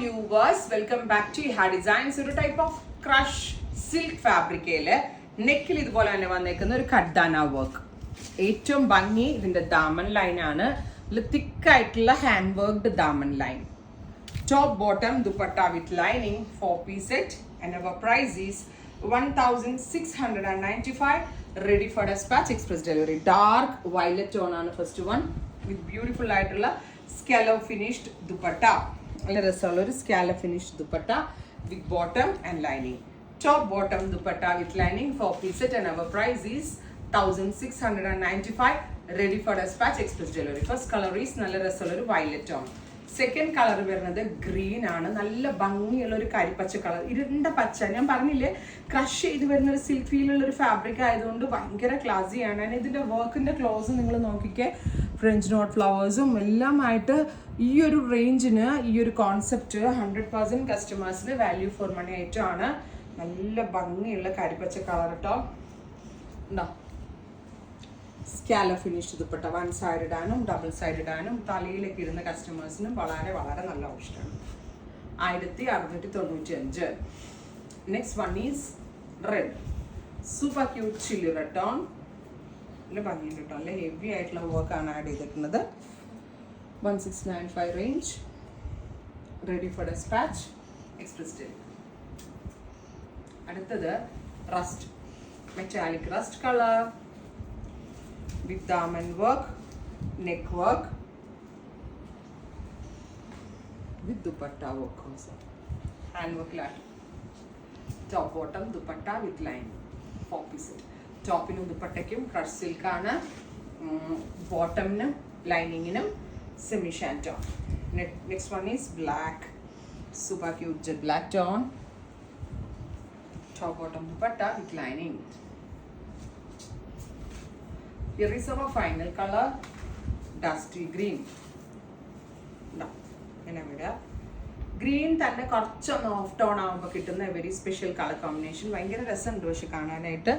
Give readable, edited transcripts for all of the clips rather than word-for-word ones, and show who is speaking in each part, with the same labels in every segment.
Speaker 1: viewers, welcome back to Iha Designs. ഒരു type of crush silk ഫാബ്രിക്കയില് നെക്കിൽ ഇതുപോലെ തന്നെ വന്നേക്കുന്ന ഒരു കഡ്ദാന വർക്ക്. ഏറ്റവും ഭംഗി ഇതിന്റെ ദാമൻ ലൈൻ ആണ്. തിക്കായിട്ടുള്ള hand worked Daman line. Top bottom dupatta with lining 4-piece set and our price is 1695. Ready for dispatch, express delivery. Dark violet tone on first one with beautiful aayittulla scallop finished dupatta. Alla resalla oru scallop finished dupatta with bottom and lining. Top bottom dupatta with lining 4-piece set and our price is 1695. Ready for dispatch, express delivery. First color is nalla resalla oru violet tone. Second colour വരുന്നത് green ആണ്. നല്ല ഭംഗിയുള്ള ഒരു കരിപ്പച്ച colour, ഇരുണ്ട പച്ച. ഞാൻ പറഞ്ഞില്ലേ, crush ചെയ്ത് വരുന്ന ഒരു സിൽക്ക് ഫീലുള്ള ഒരു ഫാബ്രിക് ആയതുകൊണ്ട് ഭയങ്കര ക്ലാസിയാണ്. ഇതിൻ്റെ വർക്കിൻ്റെ ക്ലോസ് നിങ്ങൾ നോക്കിക്കേ, ഫ്രഞ്ച് നോട്ട് ഫ്ലവേഴ്സും എല്ലാമായിട്ട് ഈ ഒരു റേഞ്ചിന് ഈ ഒരു കോൺസെപ്റ്റ് 100% കസ്റ്റമേഴ്സിന് വാല്യൂ ഫോർ മണി ആയിട്ടാണ്. നല്ല ഭംഗിയുള്ള കരിപ്പച്ച കളർ കേട്ടോ. ഉണ്ടോ, scallop finish dupatta. One side ഇടാനും ഡബിൾ സൈഡ് ഇടാനും തലയിലേക്ക് ഇടുന്ന കസ്റ്റമേഴ്സിനും വളരെ വളരെ നല്ല ഓപ്ഷനാണ്. 1695. Next one is red. Super cute chilli red tone. നല്ല ഭംഗിയുണ്ട് കേട്ടോ, നല്ല ഹെവി ആയിട്ടുള്ള വർക്കാണ് ആഡ് ചെയ്തിരിക്കുന്നത്. 1695 range. Ready for dispatch, express delivery. അടുത്തത് rust, metallic rust colour with daman work, neck work, with dupatta work also. Hand work lat. Top bottom dupatta with line. 4-piece set. Top inum dupattakkum crush silk aanu. Bottom num lining inum semi shanton. Next one is black. Super cute jet black tone. Top bottom dupatta with lining. Here is our final color, dusty green. Green തന്നെ കുറച്ചൊന്ന് of tone ആകുമ്പോൾ കിട്ടുന്ന very special colour combination. ഭയങ്കര രസമുണ്ട് പക്ഷെ കാണാനായിട്ട്.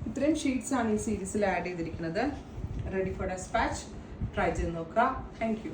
Speaker 1: ഇത്രയും sheets ആണ് ഈ സീരീസിൽ ആഡ് ചെയ്തിരിക്കുന്നത്. Ready for dispatch. ട്രൈ ചെയ്ത് നോക്കുക. Thank you.